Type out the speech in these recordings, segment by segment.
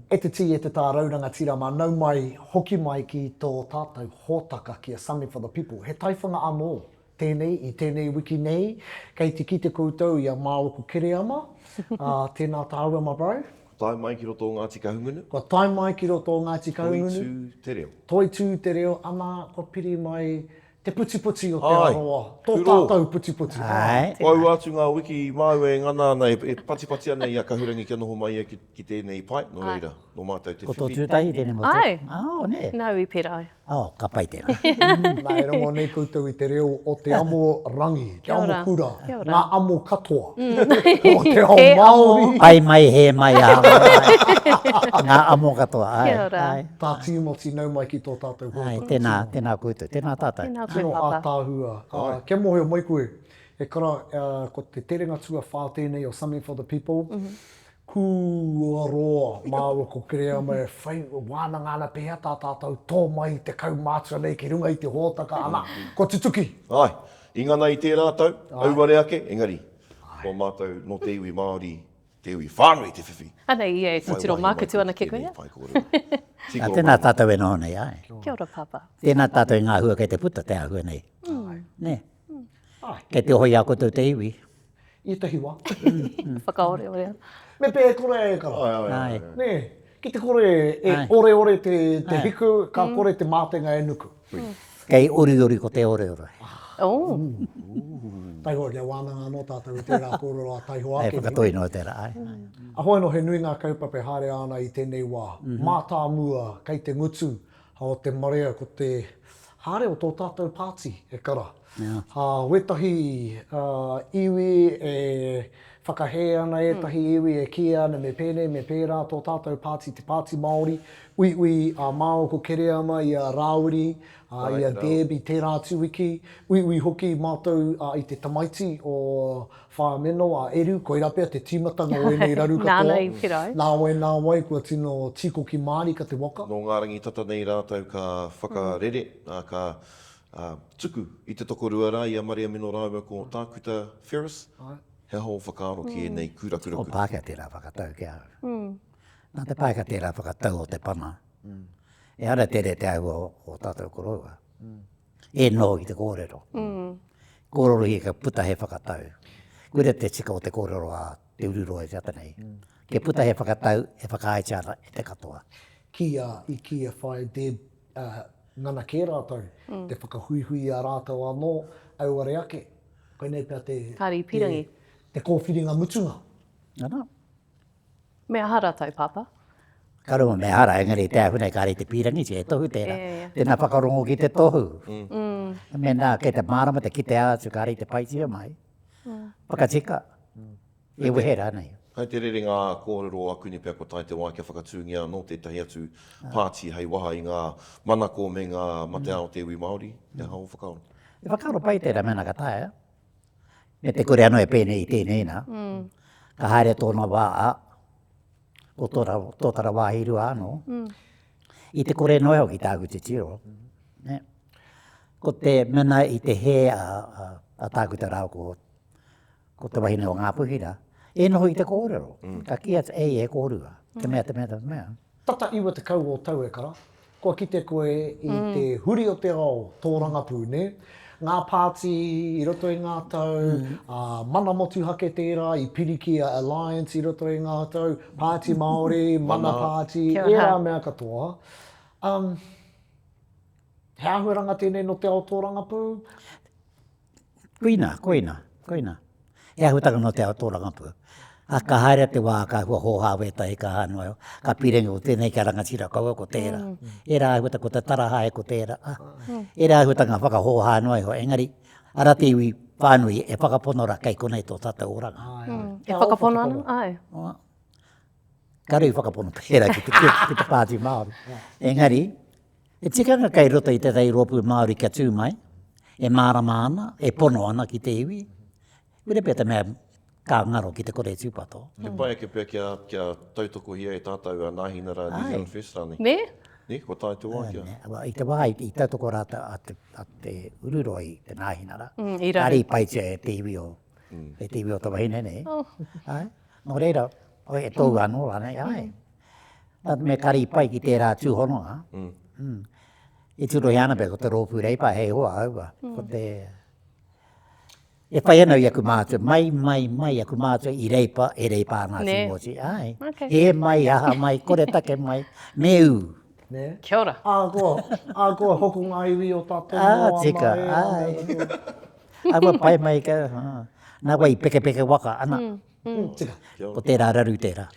E te tī e te tā rauranga tira mā nau mai, hoki mai ki tō tātou hōtaka ki a Something for the People. He taiwhanga anō tēnei i tēnei wiki nei, kei te kite koutou i a Māoku Kereama. Tēnā tāua, my bro. Tai mai ki roto o Ngāti Kahungunu. Ko tai mai ki roto o Ngāti Kahungunu. Toi tū te reo. Toi tū te reo, ana ko piri mai te puti-puti o te aroa. Tō tātou puti-puti. Wau atu ngā wiki māu e ngana ana e pati-pati ana i a kahurangi kia noho mai ki tēnei pai, no reira, no mātou te Ko tō whiwhi. tūtahi tēnei mo Ai. Au, ne. Nau i pera ai. Kapa i tēnā. Nā e rongo nei koutou i te reo o te amo rangi, te amo kura, Kia ora. ngā amo katoa, o te ao Māori. Ai mai he mai a. Ngā amo katoa. Ai. Kia ora. Ai. Tā Tīmoti nau mai ki tō tātou Ai, hōtaka. tēnā koutou, tēnā tātou. Tēnā koe Tino a papa. tāhua. Kia mohe o mai koe. E kara, ko te terenga tua whā tēnei o Something for the People. Kua roa Māoku Kereama e whai wānanga ana pēhea tā tātou tō mai te kaumātua nei ki runga i te hōtaka ana. Ko te tuki. Ai, ingana i tērā tau, auare ake, engari. Ko mātou no te iwi Māori, te iwi whānui te whiwhi. Ana i e te tiro mākutu ana ke koe. Tēnā tātou e noho nei, ai. Kia ora papa. Tēnā tātou i ngā hua kei te puta te ahua nei. Ne. Kei te hoi a koutou te iwi. I te hiwa. Whakaore ore. Me pē kore e kara. Ai. Ne, ki te kore e ore te hiku, ka kore te mātenga e nuku. Kei ori ko te ore. Oh. Taiho kia wānanga anō tātou i tērā kōrero a taiho Ai, ake. whakatoi no tērā, ai. Ahoe no he nui ngā kaupapa haere ana i tēnei wā. Mātā mua kei te ngutu, hao te marea ko te haere o tō tātou pāti e kara. Wetahi iwi e whakahe ana e tahi iwi e kia ana me pērā tō tātou pāti, te pāti Māori. Ui a Māoku Kereama i a Rāuri, i a Debi, tērā tuwiki. Ui hoki mātou i te tamaiti o whaameno a Eru, koe rapea te tīmatanga o enei raru katoa. Nāna i pera ai. Nā wai, kua tino tiko ki Māori ka te waka. No ngā rangi tata nei rātou ka whakarere, ka tuku i te toko ruara i a Maria Mino Rāua ko Tākuta Ferris. He hau whakaaro ki e nei kura. O pāka tērā whakatau ki au. Nā te pāka tērā whakatau o te pana. E ara tere te au o tātou koroua. E no i te kōrero. Kōrero i ka puta he whakatau. Kure te tika o te kōrero a te ururo e te nei. Ke puta he whakatau e whakaaitiara e te katoa. I kia whai ngana kē rātou, te whakahuihui a rātou anō, auare ake. Koe nei pia te... Kāri pirangi. Te kōwhiringa mutunga. Ana. Mea hara tau papa. Karuma me hara, engari te ahunei kāri te pirangi, te e tohu tērā. Tēnā whakarongo ki te tohu. Me nā, kei te mārama te kite ātu kāri te paitia mai. Whakatika. E wehera nei. Hei te rere ngā kōrero a kuni pia ko tai te wā kia whakatūngia no te tahi atu pāti hei waha i ngā manako me ngā mate ao te iwi Māori. Te hau whakaoro. E whakaaro pai tērā mena ka tae. Me te kore anō e pēnei i tēnei nā. Ka haere tōna wā a. O tōtara wā hiru anō. I te kore noe ho ki tāku te tiro. Ko te mena i te he a tāku te rau ko te wahine o ngā puhira. E noho i te kōrero. Ka kia e kōrua. Te mea. Tata iwa te kau o tau e kara. Kua ki te koe i te huri o te ao tō rangapū, ne? Ngā pāti i roto i ngā tau, mana motu hake tērā, i Pirikia Alliance i roto i ngā tau, pāti Māori, mana pāti, e rā mea katoa. He ahuaranga tēnei no te ao tō rangapū? Koina. E ahutanga no te ao tō rangapū. Ka haere te wā ka hua hōhāwe tai ka hānoa. Ka pirengi o tēnei ka rangatira kaua ko tērā. E rā ahuta ko te tarahae ko tērā. E rā ahuta ngā whakahōhānoa ho. Engari, ara te iwi whānui e whakaponora kei konei tō tātou oranga. E whakapono ana? Ai. Karui whakapono pēra ki te pāti Māori. Engari, e tikanga kei roto i te tei ropu Māori kia tū mai. E mārama ana, e pono ana ki te iwi. Ure pēta mea ka ngaro ki te kore tūpato. Te pai ake pia kia tautoko hia e tātou a Nāhinara New Zealand First rāne. Ne? Ne, ko tai te wā kia. I te wā, i tautoko rāta a te ururo i te Nāhinara. I rari. Ari paitia e te iwi o te wahine, ne? Ai, no reira, e tōu anō rāne, ai. Me kari pai ki tērā tūhononga. I tūro i ana pe ko te rōpū reipa hei hoa aua. Ko te... E whai anau i aku mātua, mai aku mātua i reipa, e reipa ngā Tīmoti. Ai, he mai, aha mai, kore take mai, me u. Ne? Kia ora. Ākoa hoko ngā iwi o tātou noa tika, mai. Awa pai mai ka, nā wai peke waka, ana. Tika. Ko tērā raru tērā.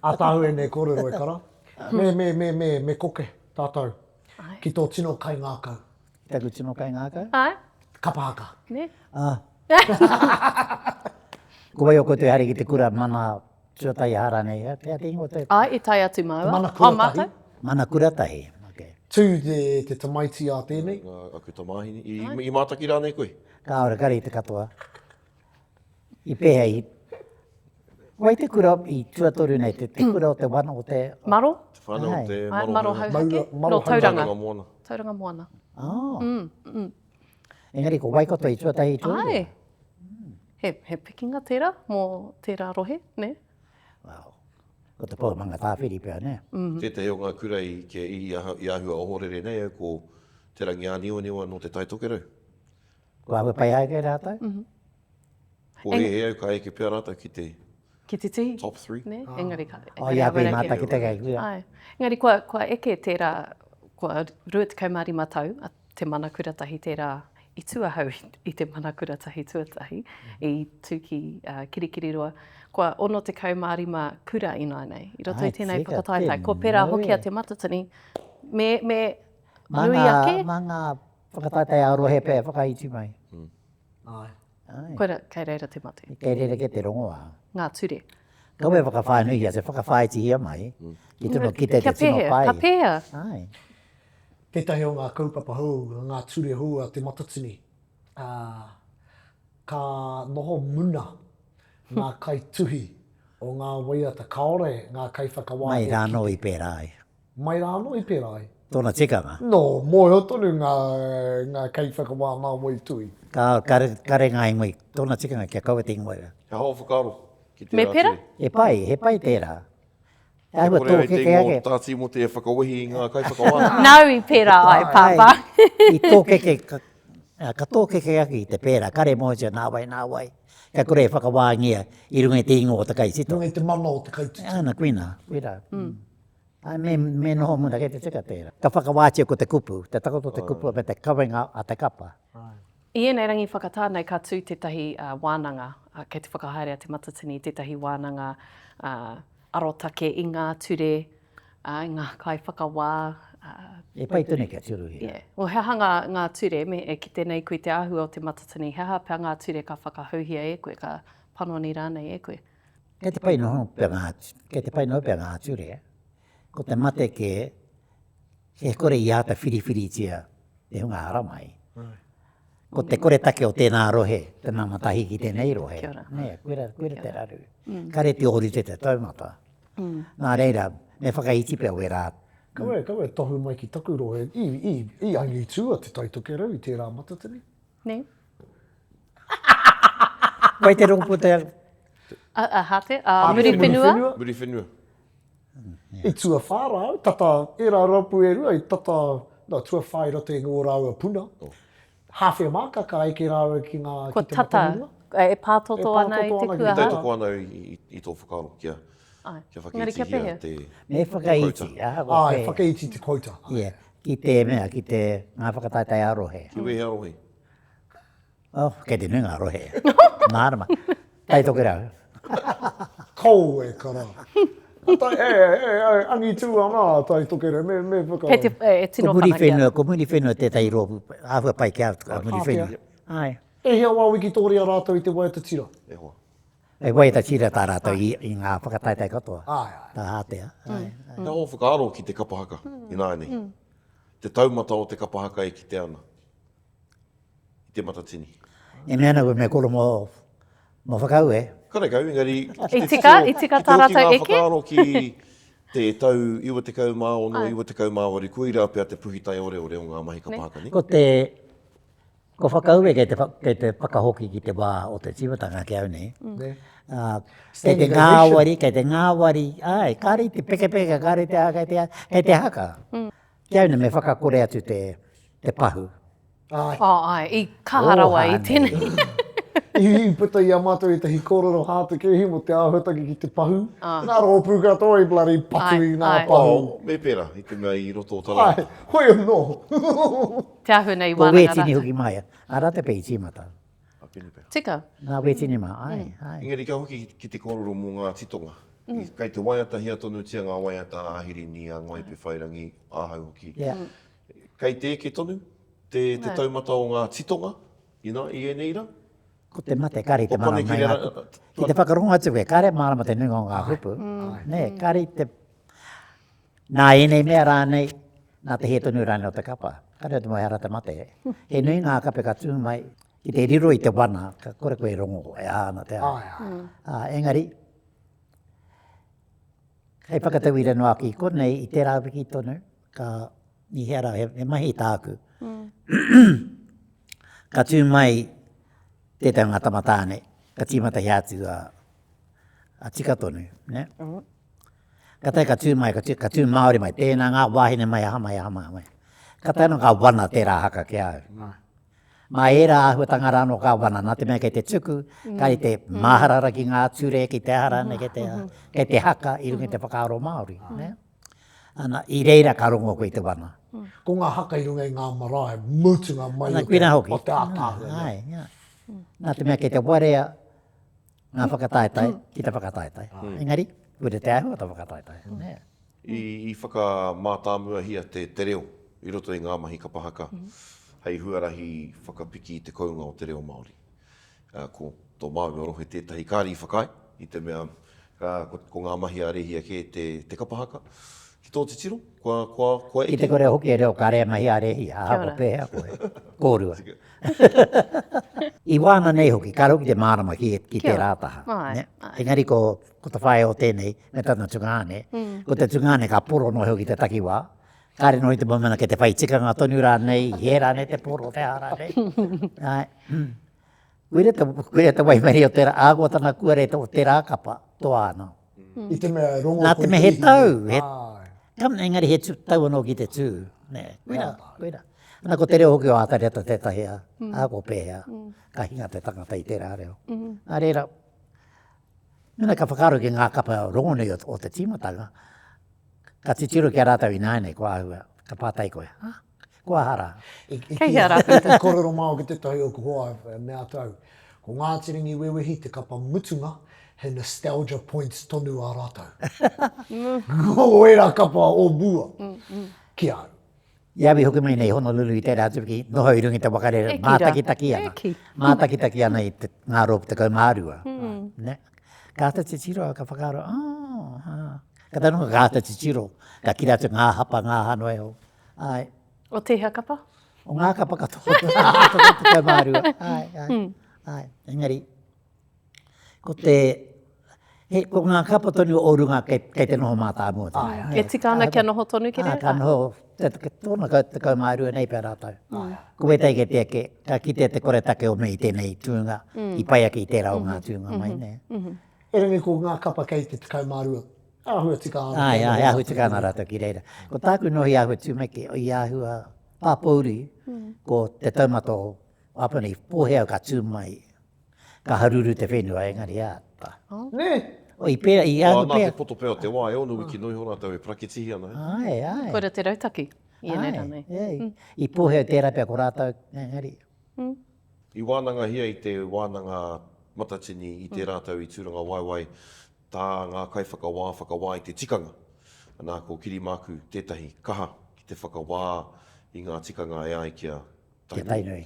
A tāhu e ne kōrero e kara. Me koke tātou. Ki tō tino kai ngā kau. Taku tino kai ngā kau? Ai. Kapa haka. Ne? Ko wai o ko te hari ki te kura mana tuatai hara nei, te ati ingo te... Ai, i tai atu mai wa. Mana kuratahi. Mana kuratahi, okay. Tū te tamaiti a tēnei. Aku tā wāhine. I mātaki rā nei koe? Ka ora kari te katoa. I pēhea i... Wai te kura i tuatoru nei, te kura o te wana o te... Maro? Te whānau o te Ai, maro. maro hauhake. Maro No tauranga. Tauranga moana. Tauranga moana. Engari ko waikoto i tuatahi tuaru. Ai. He pikinga tērā, mō tērā rohe, ne? Wow. Ko te pōmanga tāwhiri pia, ne? Tētahi o ngā kura i ahua o horere nei, ko te rangi a niwa no te taitokerau. Ko awe pai ai kei rātou? Ko he au ka eke pia rātou ki te Ki te tihi. top 3. Ne? Engari ka. O ia koe māta ki te kei kura. Ai. Engari, kua eke tērā, kua rua te kaumāri matau, a te mana kuratahi tērā i tuahau i te mana kuratahi tuatahi, i tūki kirikiri roa. Kua ono te kaumāri ma kura ina nei. I roto i tēnei whakataitai. Ko pērā hoki a te matatini, me nui ake. Manga whakataitai a rohe pē, whakaiti mai. Ai. Koera, kei reira te matu. Kei rere ke te rongoa. Ngā ture. Kau e whakawhānui a se whakawhaiti ia mai. I tono ki te tino pai. Ka pēhea. Ai. Tētahi o ngā kaupapa hou, ngā ture hou a te matatini. Ka noho muna ngā kai tuhi o ngā waiata kaore, ngā kai whakawā. Mai rāno i pērai. Mai rāno i pērai. Tōna tikanga. No, moi o tonu ngā kai whakawā ngā wai tui. Kare ngā ingoi, tōna tikanga kia kaua te ingoi. He hao whakaro ki te Me pera? He pai tērā. He kore ai te ngō tā Tīmoti e whakawehi i ngā kai whakawā. Nau i pērā ai, pāpā. I tōkeke, ka tōkeke aki i te pērā, kare moja nā wai. Ka kore e whakawāngia i runga i te ingo o te kai sito. Runga i te mana o te kai titi. Ana, kuina. Ai, me noho muna kei te tika tērā. Ka whakawātia ko te kupu, te takoto te kupu me te kawenga a te kapa. I enei rangi whakatānei ka tū tētahi wānanga, kei te whakahaere a te matatini, tētahi wānanga arotake i ngā ture, i ngā kai whakawā. E pai tune kia turu hia. Yeah. O heha ngā ture, e ki tēnei koe te āhua o te matatini, heha pia ngā ture ka whakahauhia e koe, ka panoni rānei e koe. Kei te pai noho pia ngā ture, ko te mate ke, he kore i āta whiriwhiri tia, te hunga haramai. Ko te kore take o tēnā rohe, tēnā matahi ki tēnei rohe. Kia ora. Nea, kuira te raru. Kare te ori te taumata. Nā reira, me whakaiti pia we rā. Kau e tohu mai ki taku rohe, i angi tua te taitokerau i tērā matatini. Ne? Vai te rongo te... Hate? Muri whenua? Muri whenua. I tua whārau, tata e rā rapu e rua, i tata tua whāira te ngō rāua puna. Hawhia māka ka eke rāua ki ngā... Ko tata, e pātoto ana i te kuaha? E taitoko ana i tō whakaro kia whakeiti hia te... Me whakaiti. Ai, whakeiti te kouta. Ia, ki te mea, ki te ngā whakataitai arohe. Ki wehi arohe. Oh, kei te nui ngā rohe. Mārama. Taitoke rau. Kou e kara. Angi tū ana taitoke rau, me whakaro. Kei te tino whanangia. Ko muri whenua tētai ropu, āhua pai kia muri whenua. Ai. E hea wā wiki tōria rātou i te waiata tira. E hoa. E wai ta tira tā rātou i ngā whakataitai katoa. Ai. Tā hātea. He hao whakaaro ki te kapa haka, i nānei. Te taumata o te kapa haka e ki te ana. I te matatini. E mea nau me kolo mō whakau e. Kare kau, engari... I tika tā rātou eke? Ki te whakaaro ki te tau iwa te kau mā ono, iwa te kau mā wari, kuira pia te puhitai ore o ngā mahi kapa haka ni. Ko whakau e kei te whakahoki ki te wā o te tiwatanga ki au nei. Kei te ngāwari, ai, kāre te peke, kāre te haka, kei te haka. Kia una me whakakore atu te pahu. Ai, i kaharawa i tēnei. I puta i a mātou i tahi kōrero hātu kehi mo te āhutaki ki te pahu. Nā roho pūkā toi blari patu i nā pahu. Me pera, i te mea i roto o tala. Ai, hoi anō. Te ahu nei Ko wānanga wētini rata. hoki mai, ara te pei tīmata. A pene pera. Tika. Nā wētini mai, ai. Engari ka hoki ki te kōrero mō ngā titonga. Kei te waiata hia tonu tia ngā waiata āhiri ni a ngoi pe whairangi āhau hoki. Kei te eke tonu, te taumata o ngā titonga, i e nei ra. Ko te mate kari te Kopane marama ki mai rera- ngā. Ki te whakaronga atu koe, kare marama te nunga o ngā hupu. Ne, kari te... Nā enei mea rānei, nā te he tonu rānei o te kapa. Kare atu mai hara te mate. He nui ngā kape ka tū mai, ki te riro i te wana, ka kore koe rongo e āna te ā. Engari, hei whakatau i reno aki konei i te rāwiki tonu, ka i hera he mahi tāku. Ka tū mai tētai ngā tamatāne, ka tīmata hi atu a tika tonu, ne? Ka tai ka tū mai, ka tū Māori mai, tēnā ngā wāhine mai, aha mai. Ka tai no ka wana tērā haka ki au. Mā era āhuatanga rāno ka wana, nā te mea kei te tuku, kai te māharara ki ngā ture, ki te harane, kei te haka, i rungi te whakaaro Māori, ne? Ana, i reira ka rongo koe i te wana. Ko ngā haka i runga i ngā marae, mutunga mai Ana, kuina hoki. o te ātāhu. Ai, ia. Nā te mea kei te warea, ngā whakataetai, ki te whakataetai. Engari, kure te ahu o te whakataetai. Ne? I whakamātāmua hia te reo, i roto i ngā mahi kapahaka. Hei huarahi whakapiki i te kounga o te reo Māori. Ko tō Māori o rohe tētahi kāri whakai, i te mea ko ngā mahi arehia ke te kapahaka. Ki tō te tiro, kua Ki te kore hoki e reo kārea mahi a rehi, a hako pēhea koe, kōrua. I wāna nei hoki, ka hoki te mārama ki te rātaha. Engari ko te whae o tēnei, me tana tungāne, ko te tungāne ka poro no hoki te takiwā, kāre no i te mamana ke te whai tikanga tonu rānei, he rānei te poro te hārānei. Kuire te waimeri o te āgotana kuare o te rākapa, tō āna. I te mea rongo Nā te koe me he ihi. tau, kam engari he tau anō ki te tū. Koira. Nā ko te reo hoki o ātareta tētahi a, āko pēhea, ka hinga te tangata i tērā reo. Nā reira, mena ka whakaro ki ngā kapa rongone o te tīmatanga, ka titiro ki a rātau i nāne, ko āhua, ka pātai koe. Kua hara. Kei hara. I kōrero māo ki tētahi o kua mea tau. Ko ngā tiringi wewehi te kapa mutunga, he nostalgia points tonu a rātau. O era kapa o mua. Ki au. Iawi hoki mai nei Honolulu i tērā tuki, noho i rungi te wakarere, mātakitaki ana. Mātakitaki ana i ngā ropu te kaumārua. Kāta te tiro ka whakaro, ka tanunga kāta te tiro, ka kira atu ngā hapa, ngā hanoe ho. Ai. O te kapa? O ngā kapa katoa, te kaumārua. Ai. Engari, ko ngā kapa tonu o runga kei te noho mātā mua. E tika ana kia noho tonu ki rea? Ka noho, tōna te kaumārua nei pēr rātau. Ko wetei ke teke, ka kite te kore take o mei tēnei tūnga, i pai aki i tērā o ngā tūnga mai ne. E rangi ko ngā kapa kei te kaumārua. Āhua tika ana. Ai, āhua tika ana rātau ki reira. Ko tāku nohi āhua tūmeke, o i āhua pāpauri, ko te taumato apani, pōhea ka tūmai, ka haruru te whenua engari āta. Ne? O i pēra, i āhua Nā pēra. te poto pēo te wā, e onu wiki noi hona tau e prakitihi ana. Ai. Koira te rautaki. I nei rānei. I pōhea tērā pēr ko rātau engari. I wānanga hia i te wānanga matatini i te rātau i tūranga waiwai, tā ngā whakawā i te tikanga. Nā ko kirimāku tētahi kaha ki te whakawā i ngā tikanga e ai kia Kia tainui.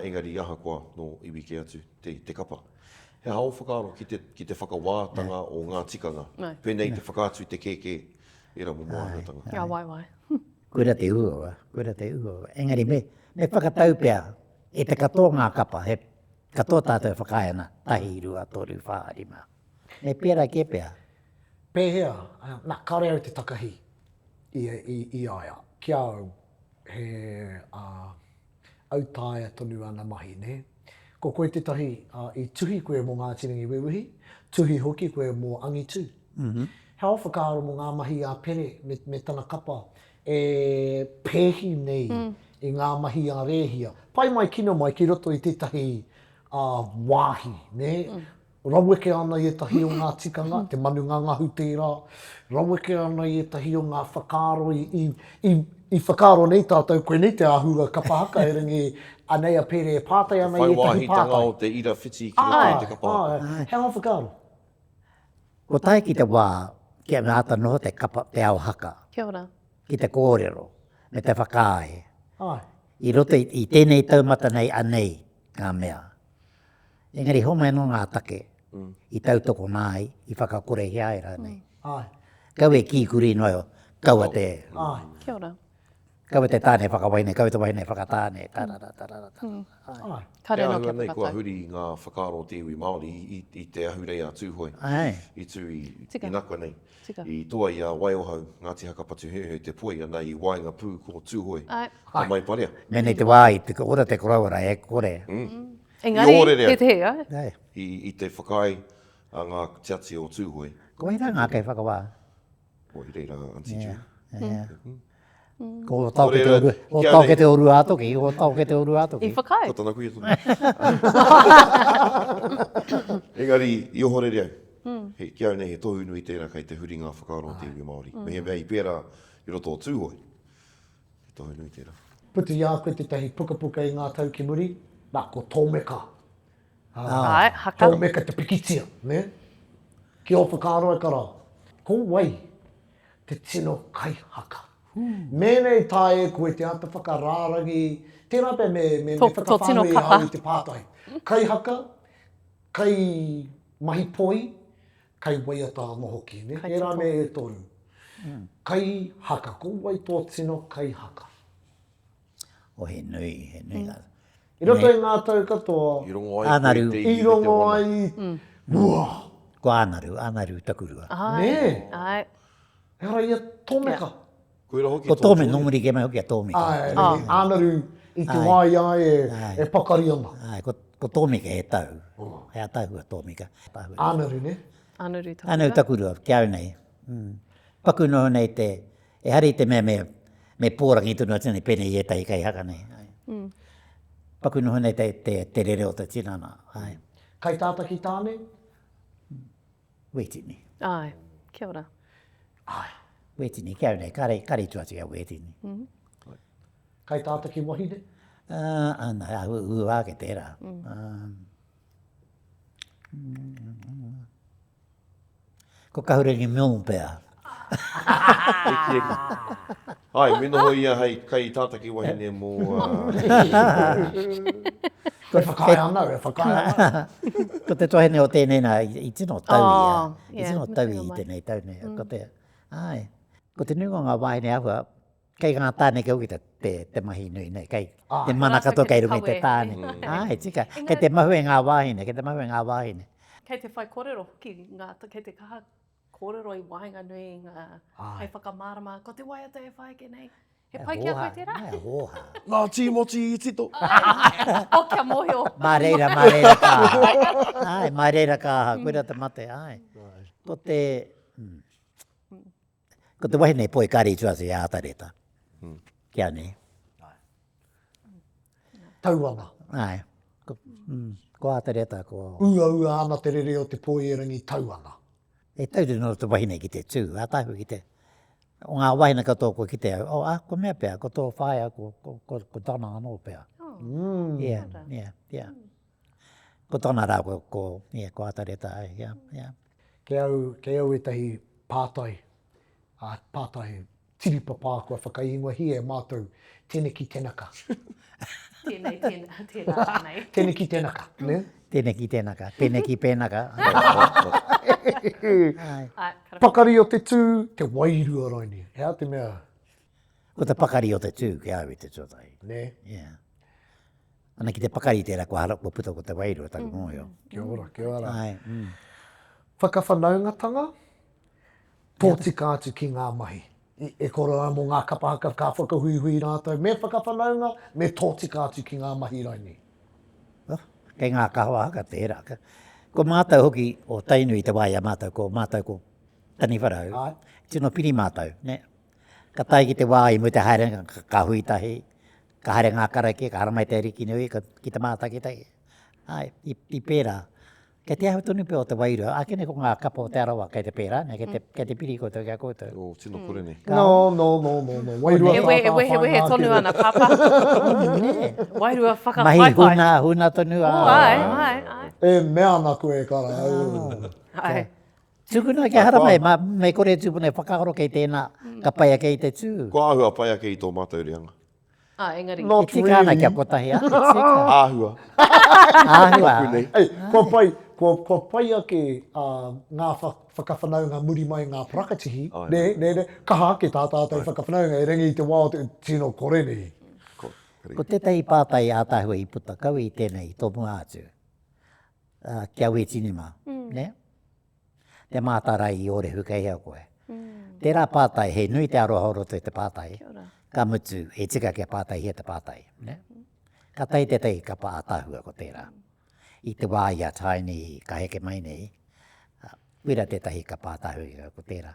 Engari aha koa no iwi ke atu te kapa. He hao whakaaro ki te whakawātanga o ngā tikanga. Pēnei te whakaatu i te keke e ra mo moahuatanga. Ia waiwai. Kuira te uhoa. Engari me whakatau pēr, e te katoa ngā kapa, he katoa tātou whakaena, tahi, rua, toru, whārima. Me pēra ke pēr. Pēhea, nā kare au te takahi i aia. Kia au he autaia tonu ana mahi, ne? ko koe tētahi i tuhi koe mō ngā tiringi wewehi, tuhi hoki koe mō angitu. He au whakaaro mō ngā mahi a pere me tana kapa e pēhi nei i ngā mahi a rēhia. Pai mai kino mai ki roto i tētahi wāhi, ne? Raweke ana i etahi o ngā tikanga, te manu ngā ngahu tērā. Raweke ana i etahi o ngā whakaaro i whakaaro nei tātou, koe nei te ahua kapa haka e ringi anei a pere e pātai ana i etahi Whai pātai. wāhi o te ira whiti ki roto i te kapa haka. He au whakaaro? Ko tai ki te wā, kia me ata noho te kapa, te ao haka. Kia ora. Ki te kōrero, me te whakaae. Ai. I roto i tēnei taumata nei anei ngā mea. Engari home no ngā take, i tautoko nāi, i whakakore hea e rānei. Ai. Kau e ki kuri noio, kau a te... Ai. Kia ora. Kau e te tāne whakawaine, kau e te waine whakatāne, tarara. Ai. Ka Te reno ahua kia nei kua whakatau. huri ngā whakaaro te iwi Māori i te ahurei a tūhoi. Ai. I tū i Tika. nakua nei. Tika. I toa i a Waiohau, Ngāti Haka patu hehe te poi ana i Wainga pū ko tūhoi. Ai. Ka mai parea. Menei te wā i te ora te koraura e kore. Engari, I ore rea. he te hea. Ai. I te whakai a ngā tiati o tūhoi. Ko i ranga kei whakawā. O i reira Auntie Ju. Ko o tau ke te oru, o tau ke te oru atoki, o tau ke te oru I atoki. whakai. Ko tana kui atu. Engari, i ohore reo. He kia nei he tohu nui tēnā kei te huri ngā whakaaro o te iwi Māori. Me he mea i pēra i roto o tūhoi. He tohu nui tēnā. Putu i a koe tētahi puka i ngā tau ki muri, nā ko tōmeka. Ai, haka. Tōmeka te pikitia, ne? Ki o whakaaro e kara. Ko wai, te tino kaihaka. Mēnei tae koe te ata whakarārangi, tērā pē me Tō tino whakawhānui kapa. au i te pātai. Kaihaka, kai mahi poi, kai waiata anō hoki, ne? Kai E rā tito. me e toru. Kai haka, ko wai tō tino kai haka. O he nui, he nui. I roto i ngā tau katoa, I rongo ai Anaru. koe te i iwi te rongo wana. ai, ua, Ko anaru takurua. Ai. Ne. Ai. e ora ia tōmeka. Koe ra hoki Ko tō tōme tūhoi. nomuri ke mai hoki a tōmika. Ai, anaru i te wai ai Ai. e pakari ana. Ai, ko tōmika he tau. He a tau a tōmika. Anaru, ne? Anuru taku. Anu takurua, kia au nei. Paku noho nei te, e hari te mea me pōrangi tunu a tēnei pēne i e tai kai haka nei. Ai. Paku noho nei te rere o te tinana. Ai, Kai tāta ki tāne? wetini. Ai. Kia ora. Ai. Wetini, kia au nei, kare tuati a wetini. Kai tāta ki wāhine? Ana, ua ke tērā. Ko kahurengi mionu pēr. Eki. Ai, mino hoi ia hei kai tātaki wahine mō... Koe whakai ana, e whakai ana. Ko te tohene o tēnei nā, i tino tau Oh, ia. I yeah, tino me tau te i mai. tēnei tau nei. Ko te, ai, ko te nunga ngā wāhine ahua, kei ngā tāne ke uki te mahi nui nei, kei te mana Rasa kato ke kei te rungi te kawe, tāne. Ai, tika, kei te mahu e ngā wāhine, kei te mahu e ngā wāhine. Kei te whai kōrero hoki, kei te kaha kōrero i wainga nui, hei whakamārama, ko te waiata e whai ke nei. He pai kia koe tērā? Ai, hoha. Ngā Tīmoti i tito. O kia mohio. Mā reira kā. Ai, mā reira kā, koe rā te mate, ai. Ko te... Ko te wahine poi kāri tuasi a atareta. Kia nei. Tauana. Ai. Ko atareta, ko... Ua ana te rere o te pōierangi tauana. E tau no te wahine ki te tū, a tahu ki te... O ngā wahine katoa ko ki te au, ko mea pēr, ko tō whaia, ko tāna anō pēr. Yeah. Ko tāna rā, ko atareta ai, yeah. Ke au e tahi pātai, pātai tiripapā kua whakaingoa hi e mātou tēne ki tēnaka. Tēnā nei. Tēne ki tēnaka, ne? Tēne ki tēnaka, pēne ki pēnaka. Ai, kara. Pakari o te tū, te wairua raini. Hea te mea, Ko te pakari o te tū, ki au i te tūtai. ne? Yeah. Ana ki te pakari tērā kua harap puta ko te wairua taku ngōio. Kia ora. Ai, Whakawhanaungatanga, pōtika atu ki ngā mahi. E kora mō ngā kapa haka ka whakahuihui rātou. Me whakawhanaunga, me tōtika atu ki ngā mahi raini. Kei ngā kahua haka tērā. Ko mātou hoki o tainu i te waia mātou, ko mātou ko tani wharau. Ai. Tino piri mātou, ne? Ka tai ki te wā i mu te haerenga, ka huitahi, ka haere ngā karake, ka haramai te riki nui, ki te mātaki tai. Ai, i pērā. Kei te ahu tonu pe o te wairua, a kene ko ngā kapa o te arawa kei te pērā, ne? Kei te piri koutou kia koutou. O tino kore nei. No. Wairua E wehe tonu ana papa. Wairua Mahi whakawhaiwhai. huna tonu a. Ai. E mea ana koe kara. Ai. Tukuna kia haramai, me kore tūpune whakahoro kei tēnā, ka paia kei te tū. Ko āhua paia kei tō mātou reanga. Engari. Not E tika ana really. kia kotahi a, e tika. Āhua. Āhua. Nei. Ei, ko pai ake ngā whakawhanaunga muri mai ngā prakatihi, Ai. ne, kaha ake tā tātai whakawhanaunga e rengi i te wā o te tino kore nei. Ko tētahi pātai ātahua i puta kau i tēnei tō mua atu. Kia ue tinima, ne? Te mātara i ore hukai hea koe. Tērā pātai, he nui te aroha horoto i te pātai. Ka mutu, e tika kia pātai hea te pātai. Ne? Ka tai te tei kapa ātahua ko tērā. I te wā ia taini ka heke mai nei. Wira tētahi kapa ātahua ko tērā.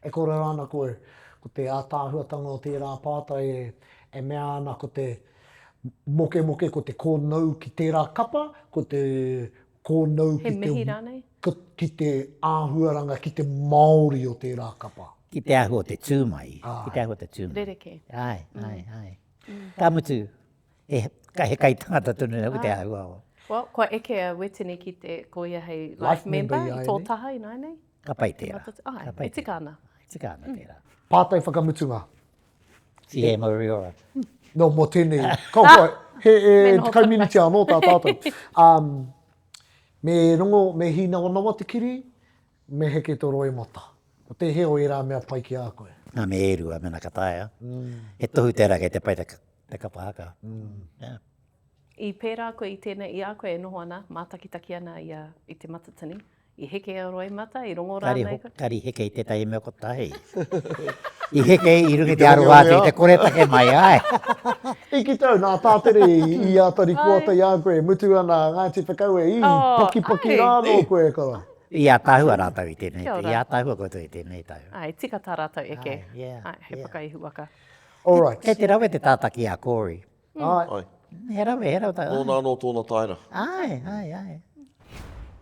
E kore rāna koe, ko te ātāhuatanga o tērā pātai e mea ana ko te moke ko te kōnau ki tērā kapa, ko te kōnau He mihi rānei? ki te āhuaranga ki te Māori o tērā kapa. Ki te ahu o te tūmai. Ki te ahu o te tūmai. Rereke. Ai. Ka mutu, ka he kai tangata tunu nau te ahu au. Well, kua eke a wetini ki te koia hei Life life member member i i tō ai, taha i nai nei? Ka pai tērā. Ai, Ka pai e tika ana. Tika ana tērā. Pātai whakamutunga. Si he moriora. No, mō tēnei. Kau koe, he noho kaimini te anō tā tātou. Me rongo, me hina o nawa te kiri, me heke tō roi mata. O te heo i rā mea pai ki a koe. Nā me erua mena ka taia. He tohu tērā kei te pai te kapa haka. Yeah. I pērā koe i tēnei i a koe e noho ana, mātakitaki ana i te matatini. I heke a roi mata, i rongo rānei koe. Kari heke i tētai mea kotahi. I heke i rungi te aru atu i te koretake mai, ai. I ki tau, nā tātere i ātari kuata i a koe, mutu ana ngā te whakau e i paki rāno koe kara. I a tāhua rātau i tēnei. Kia ora. I a tāhua koutou i tēnei tau. Ai, tika tā rātau eke. Ai, yeah, He yeah. whakaihu waka. All right. Kei te rawe te tātaki a Kōri. Ai. Ai. He rawe tā. Tōna anō tōna taira. Ai.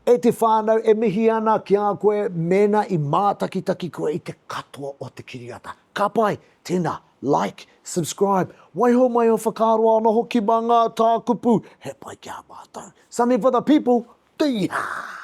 E te whānau e mihi ana ki a koe, mena i mātakitaki koe i te katoa o te kiriata. Ka pai, tēnā, like, subscribe, waiho mai o whakaroa ana hoki manga tā kupu, he pai ki a mātou. Something for the people, tīha!